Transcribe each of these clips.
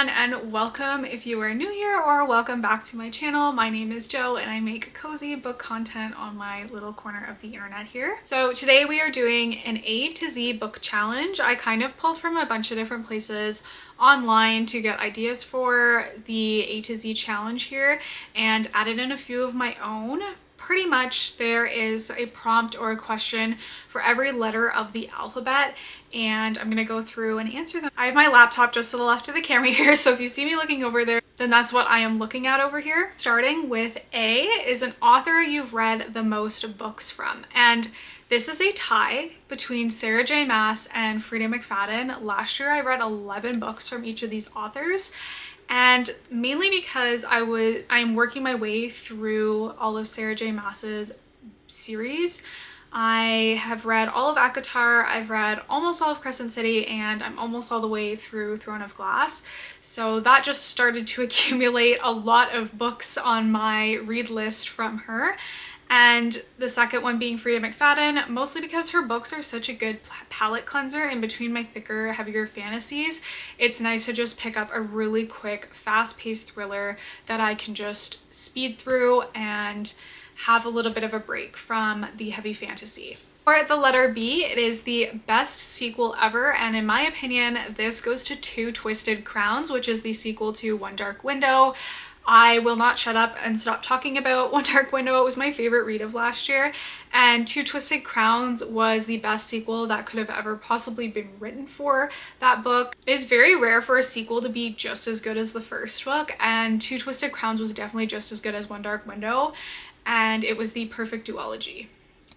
everyone, and welcome if you are new here, or welcome back to my channel. My name is Jo and I make cozy book content on my little corner of the internet here. So today we are doing an A to Z book challenge. I kind of pulled from a bunch of different places online to get ideas for the A to Z challenge here and added in a few of my own. Pretty much there is a prompt or a question for every letter of the alphabet, and I'm gonna go through and answer them. I have my laptop just to the left of the camera here, so if you see me looking over there, then that's what I am looking at over here. Starting with A is an author you've read the most books from, and this is a tie between Sarah J. Maas and Frida McFadden. Last year I read 11 books from each of these authors, and mainly because I'm working my way through all of Sarah J. Maas's series. I have read all of ACOTAR, I've read almost all of Crescent City, and I'm almost all the way through Throne of Glass. So that just started to accumulate a lot of books on my read list from her. And the second one being Frida McFadden, mostly because her books are such a good palette cleanser in between my thicker, heavier fantasies. It's nice to just pick up a really quick, fast-paced thriller that I can just speed through and have a little bit of a break from the heavy fantasy. For the letter B, it is the best sequel ever, and in my opinion, this goes to Two Twisted Crowns, which is the sequel to One Dark Window. I will not shut up and stop talking about One Dark Window. It was my favorite read of last year, and Two Twisted Crowns was the best sequel that could have ever possibly been written for that book. It is very rare for a sequel to be just as good as the first book, and Two Twisted Crowns was definitely just as good as One Dark Window, and it was the perfect duology.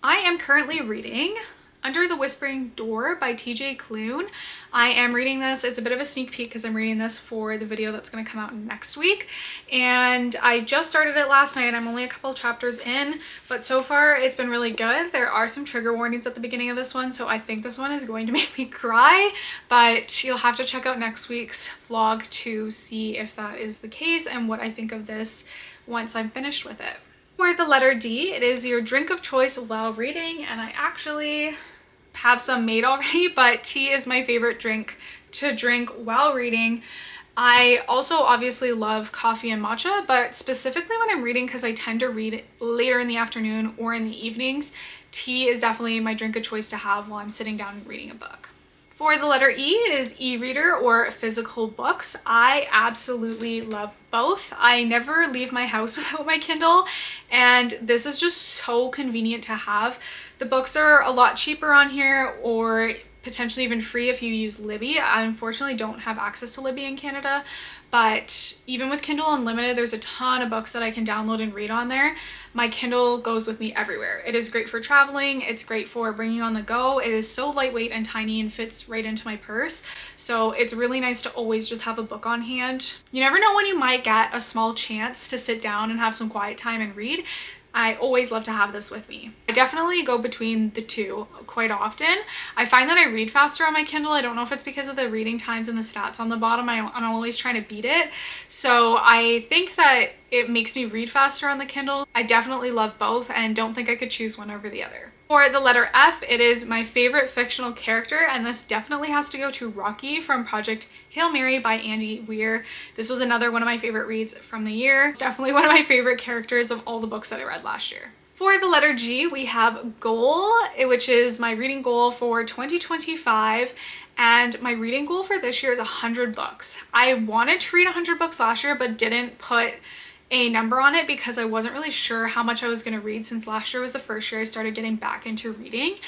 I am currently reading Under the Whispering Door by TJ Klune. I am reading this. It's a bit of a sneak peek because I'm reading this for the video that's going to come out next week. And I just started it last night. I'm only a couple chapters in, but so far it's been really good. There are some trigger warnings at the beginning of this one, so I think this one is going to make me cry, but you'll have to check out next week's vlog to see if that is the case and what I think of this once I'm finished with it. For the letter D, it is your drink of choice while reading, and I actually have some made already, but tea is my favorite drink to drink while reading. I also obviously love coffee and matcha, but specifically when I'm reading, because I tend to read later in the afternoon or in the evenings, tea is definitely my drink of choice to have while I'm sitting down and reading a book. For the letter E, it is e-reader or physical books. I absolutely love both. I never leave my house without my Kindle, and this is just so convenient to have. The books are a lot cheaper on here, or potentially even free if you use Libby. I unfortunately don't have access to Libby in Canada, but even with Kindle Unlimited, there's a ton of books that I can download and read on there. My Kindle goes with me everywhere. It is great for traveling. It's great for bringing on the go. It is so lightweight and tiny and fits right into my purse. So it's really nice to always just have a book on hand. You never know when you might get a small chance to sit down and have some quiet time and read. I always love to have this with me. I definitely go between the two quite often. I find that I read faster on my Kindle. I don't know if it's because of the reading times and the stats on the bottom. I'm always trying to beat it. So I think that it makes me read faster on the Kindle. I definitely love both and don't think I could choose one over the other. For the letter F, it is my favorite fictional character, and this definitely has to go to Rocky from Project Hail Mary by Andy Weir. This was another one of my favorite reads from the year. It's definitely one of my favorite characters of all the books that I read last year. For the letter G, we have Goal, which is my reading goal for 2025. And my reading goal for this year is 100 books. I wanted to read 100 books last year, but didn't put a number on it because I wasn't really sure how much I was going to read, since last year was the first year I started getting back into reading.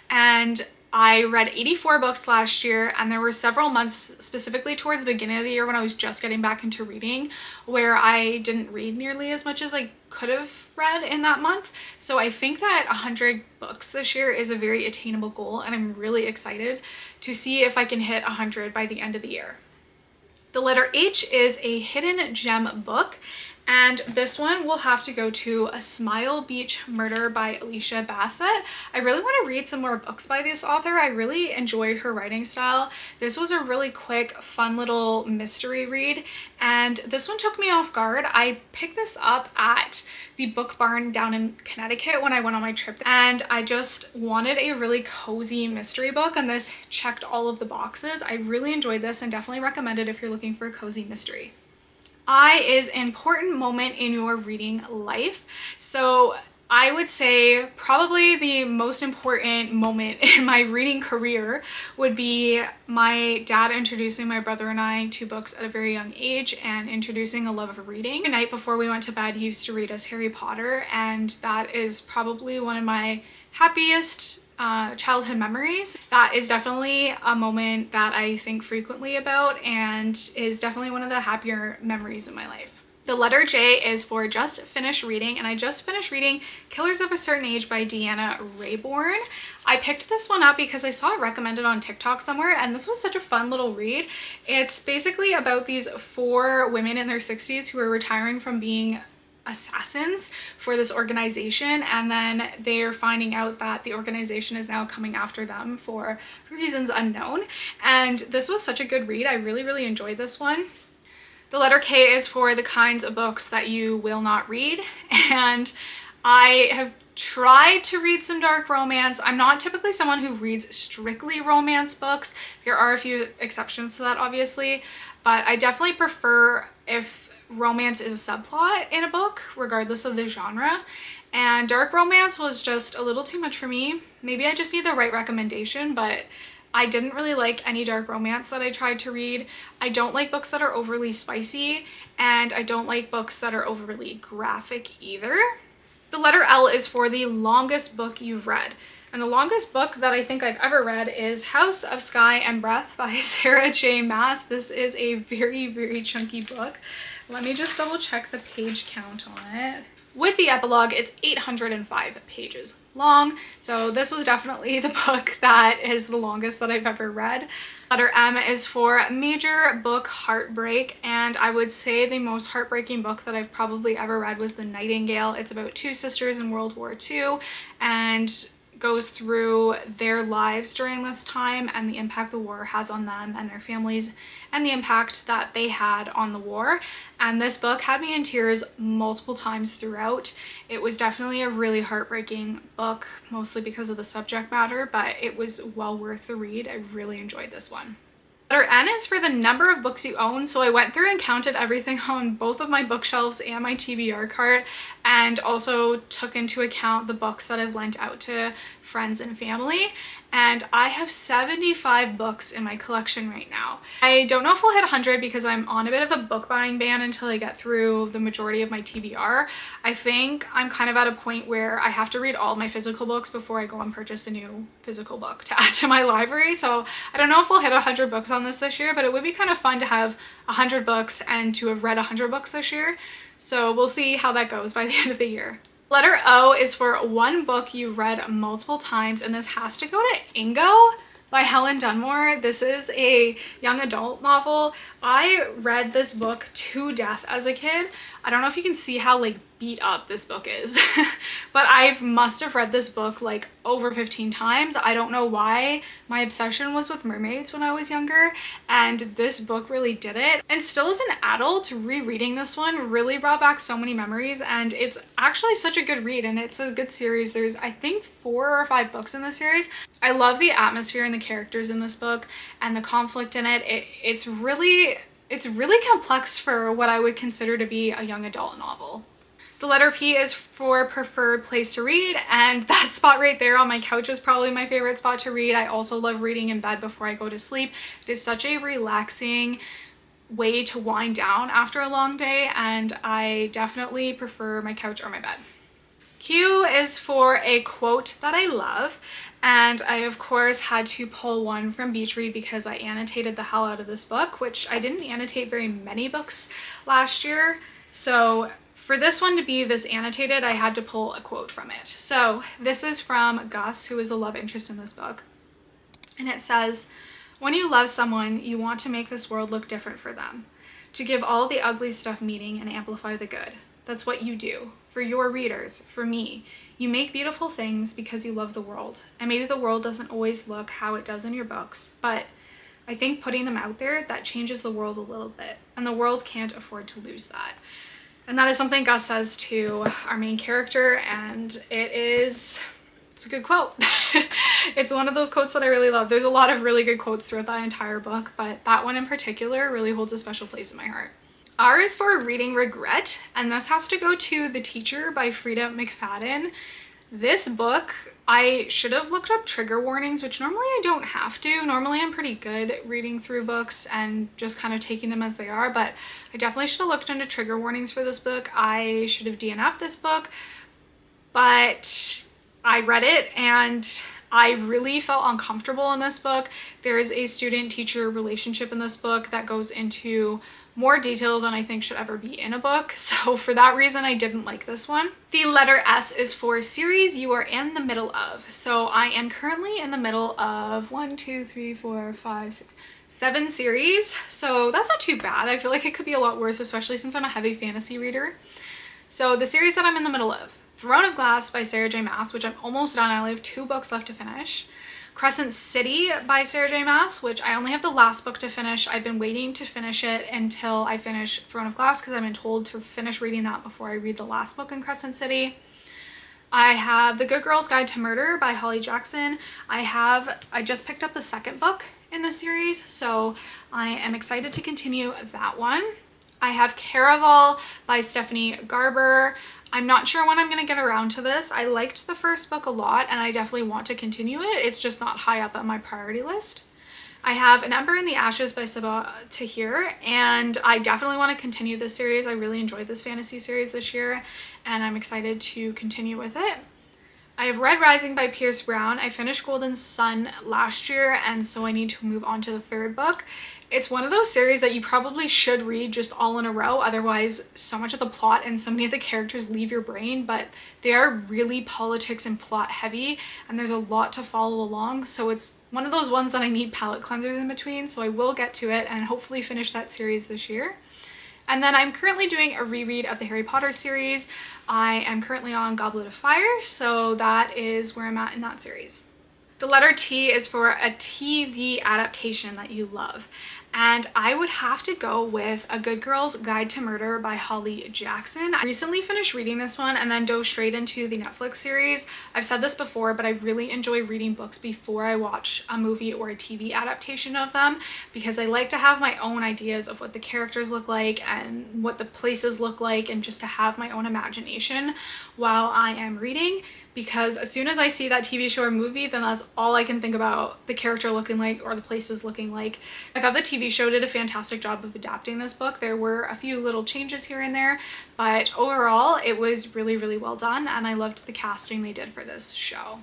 And I read 84 books last year, and there were several months, specifically towards the beginning of the year when I was just getting back into reading, where I didn't read nearly as much as I could have read in that month. So I think that 100 books this year is a very attainable goal, and I'm really excited to see if I can hit 100 by the end of the year. The letter H is a hidden gem book, And this one will have to go to A Smile Beach Murder by Alicia Bassett. I really want to read some more books by this author. I really enjoyed her writing style. This was a really quick, fun little mystery read, and this one took me off guard. I picked this up at the Book Barn down in Connecticut when I went on my trip, and I just wanted a really cozy mystery book, and this checked all of the boxes. I really enjoyed this and definitely recommend it if you're looking for a cozy mystery. I is important moment in your reading life. So I would say probably the most important moment in my reading career would be my dad introducing my brother and I to books at a very young age and introducing a love of reading. The night before we went to bed, he used to read us Harry Potter, and that is probably one of my happiest childhood memories. That is definitely a moment that I think frequently about and is definitely one of the happier memories in my life. The letter J is for just finished reading, and I just finished reading Killers of a Certain Age by Deanna Raybourn. I picked this one up because I saw it recommended on TikTok somewhere, and this was such a fun little read. It's basically about these 4 women in their 60s who are retiring from being assassins for this organization, and then they're finding out that the organization is now coming after them for reasons unknown. And this was such a good read. I really enjoyed this one. The letter K is for the kinds of books that you will not read, and I have tried to read some dark romance. I'm not typically someone who reads strictly romance books. There are a few exceptions to that, obviously, but I definitely prefer if romance is a subplot in a book, regardless of the genre. And dark romance was just a little too much for me. Maybe I just need the right recommendation, but I didn't really like any dark romance that I tried to read. I don't like books that are overly spicy, and I don't like books that are overly graphic either. The letter L is for the longest book you've read. And the longest book that I think I've ever read is House of Sky and Breath by Sarah J. Maas. This is a very chunky book. Let me just double check the page count on it. With the epilogue, it's 805 pages long, so this was definitely the book that is the longest that I've ever read. Letter M is for major book heartbreak, and I would say the most heartbreaking book that I've probably ever read was The Nightingale. It's about 2 sisters in World War II, and goes through their lives during this time and the impact the war has on them and their families and the impact that they had on the war. And this book had me in tears multiple times throughout. It was definitely a really heartbreaking book, mostly because of the subject matter, but it was well worth the read. I really enjoyed this one. Letter N is for the number of books you own. So I went through and counted everything on both of my bookshelves and my TBR cart, and also took into account the books that I've lent out to friends and family. And I have 75 books in my collection right now. I don't know if we'll hit 100 because I'm on a bit of a book buying ban until I get through the majority of my TBR. I think I'm kind of at a point where I have to read all my physical books before I go and purchase a new physical book to add to my library. So I don't know if we'll hit 100 books on this year, but it would be kind of fun to have 100 books and to have read 100 books this year. So we'll see how that goes by the end of the year. Letter O is for one book you read multiple times, and this has to go to Ingo by Helen Dunmore. This is a young adult novel. I read this book to death as a kid. I don't know if you can see how like beat up this book is, but I must have read this book like over 15 times. I don't know why. My obsession was with mermaids when I was younger, and this book really did it. And still as an adult, rereading this one really brought back so many memories, and it's actually such a good read, and it's a good series. There's I think 4 or 5 books in this series. I love the atmosphere and the characters in this book and the conflict in it. It's really complex for what I would consider to be a young adult novel. The letter P is for preferred place to read, and that spot right there on my couch is probably my favorite spot to read. I also love reading in bed before I go to sleep. It is such a relaxing way to wind down after a long day, and I definitely prefer my couch or my bed. Q is for a quote that I love, and I of course had to pull one from Beach Read because I annotated the hell out of this book, which I didn't annotate very many books last year. So for this one to be this annotated, I had to pull a quote from it. So this is from Gus, who is a love interest in this book. And it says, "When you love someone, you want to make this world look different for them. to give all the ugly stuff meaning and amplify the good. That's what you do. For your readers, for me. You make beautiful things because you love the world. And maybe the world doesn't always look how it does in your books, but I think putting them out there, that changes the world a little bit. And the world can't afford to lose that. And that is something Gus says to our main character, and it's a good quote. It's one of those quotes that I really love. There's a lot of really good quotes throughout that entire book, but that one in particular really holds a special place in my heart. R is for reading regret, and this has to go to The Teacher by Frida McFadden. This book, I should have looked up trigger warnings, which normally I don't have to. Normally I'm pretty good at reading through books and just kind of taking them as they are, but I definitely should have looked into trigger warnings for this book. I should have DNF'd this book, but I read it and I really felt uncomfortable in this book. There's a student-teacher relationship in this book that goes into more detail than I think should ever be in a book. So for that reason, I didn't like this one. The letter S is for series you are in the middle of. So I am currently in the middle of 7 series. So that's not too bad. I feel like it could be a lot worse, especially since I'm a heavy fantasy reader. So the series that I'm in the middle of, Throne of Glass by Sarah J Maas, which I'm almost done. I only have 2 books left to finish. Crescent City by Sarah J Maas, which I only have the last book to finish. I've been waiting to finish it until I finish Throne of Glass because I've been told to finish reading that before I read the last book in Crescent City. I have The Good Girl's Guide to Murder by Holly Jackson. I just picked up the 2nd book in the series, so I am excited to continue that one. I have Caraval by Stephanie Garber. I'm not sure when I'm going to get around to this. I liked the first book a lot and I definitely want to continue it. It's just not high up on my priority list. I have An Ember in the Ashes by Sabaa Tahir, and I definitely want to continue this series. I really enjoyed this fantasy series this year and I'm excited to continue with it. I have Red Rising by Pierce Brown. I finished Golden Sun last year and so I need to move on to the 3rd book. It's one of those series that you probably should read just all in a row, otherwise so much of the plot and so many of the characters leave your brain, but they are really politics and plot heavy and there's a lot to follow along, so it's one of those ones that I need palate cleansers in between, so I will get to it and hopefully finish that series this year. And then I'm currently doing a reread of the Harry Potter series. I am currently on Goblet of Fire, so that is where I'm at in that series. The letter T is for a TV adaptation that you love. And I would have to go with A Good Girl's Guide to Murder by Holly Jackson. I recently finished reading this one and then dove straight into the Netflix series. I've said this before, but I really enjoy reading books before I watch a movie or a TV adaptation of them because I like to have my own ideas of what the characters look like and what the places look like and just to have my own imagination while I am reading. Because as soon as I see that TV show or movie, then that's all I can think about the character looking like or the places looking like. I thought the TV show did a fantastic job of adapting this book. There were a few little changes here and there, but overall it was really, really well done and I loved the casting they did for this show.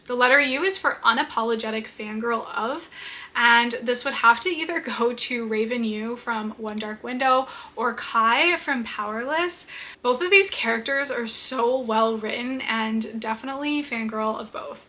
The letter U is for unapologetic fangirl of, and this would have to either go to Raven Yu from One Dark Window or Kai from Powerless. Both of these characters are so well written and definitely fangirl of both.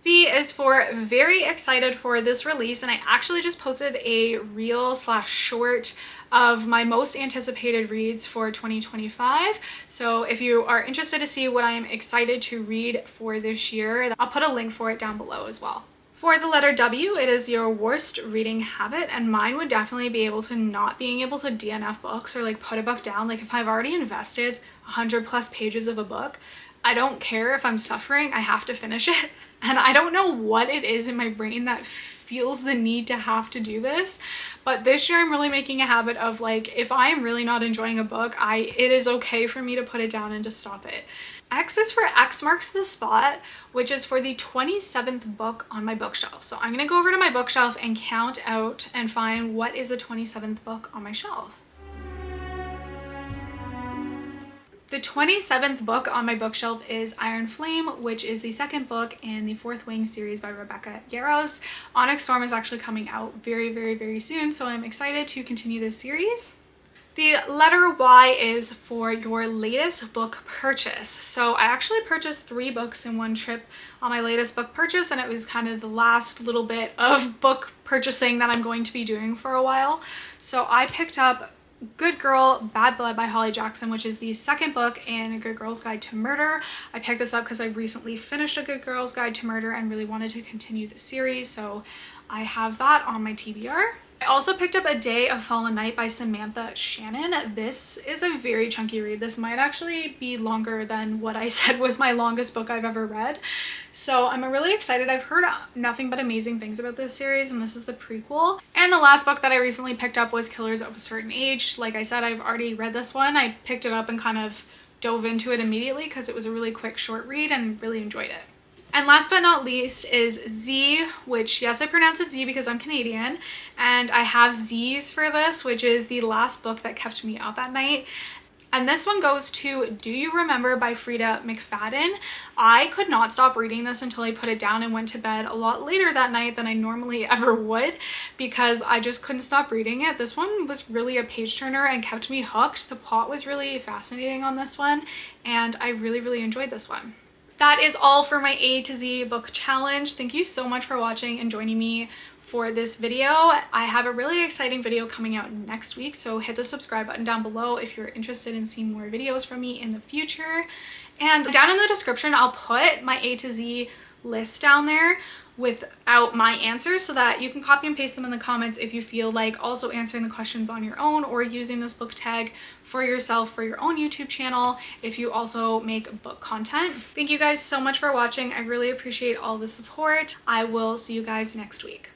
V is for very excited for this release, and I actually just posted a reel/short of my most anticipated reads for 2025. So if you are interested to see what I am excited to read for this year, I'll put a link for it down below as well. For the letter W, it is your worst reading habit, and mine would definitely be able to not being able to DNF books or like put a book down. Like if I've already invested 100+ pages of a book, I don't care if I'm suffering, I have to finish it. And I don't know what it is in my brain that feels the need to have to do this, but this year I'm really making a habit of like, if I am really not enjoying a book, it is okay for me to put it down and to stop it. X is for X Marks the Spot, which is for the 27th book on my bookshelf. So I'm gonna go over to my bookshelf and count out and find what is the 27th book on my shelf. The 27th book on my bookshelf is Iron Flame, which is the 2nd book in the Fourth Wing series by Rebecca Yarros. Onyx Storm is actually coming out very, very, very soon, so I'm excited to continue this series. The letter Y is for your latest book purchase. So I actually purchased 3 books in one trip on my latest book purchase, and it was kind of the last little bit of book purchasing that I'm going to be doing for a while. So I picked up Good Girl, Bad Blood by Holly Jackson, which is the second book in A Good Girl's Guide to Murder. I picked this up because I recently finished A Good Girl's Guide to Murder and really wanted to continue the series, so I have that on my TBR. I also picked up A Day of Fallen Night by Samantha Shannon. This is a very chunky read. This might actually be longer than what I said was my longest book I've ever read. So I'm really excited. I've heard nothing but amazing things about this series, and this is the prequel. And the last book that I recently picked up was Killers of a Certain Age. Like I said, I've already read this one. I picked it up and kind of dove into it immediately because it was a really quick short read and really enjoyed it. And last but not least is Z, which, yes, I pronounce it Z because I'm Canadian, and I have Z's for this, which is the last book that kept me up at night. And this one goes to Do You Remember by Frida McFadden. I could not stop reading this until I put it down and went to bed a lot later that night than I normally ever would because I just couldn't stop reading it. This one was really a page turner and kept me hooked. The plot was really fascinating on this one, and I really enjoyed this one. That is all for my A to Z book challenge. Thank you so much for watching and joining me for this video. I have a really exciting video coming out next week, so hit the subscribe button down below if you're interested in seeing more videos from me in the future. And down in the description, I'll put my A to Z list down there without my answers so that you can copy and paste them in the comments if you feel like also answering the questions on your own or using this book tag for yourself for your own YouTube channel if you also make book content. Thank you guys so much for watching. I really appreciate all the support. I will see you guys next week.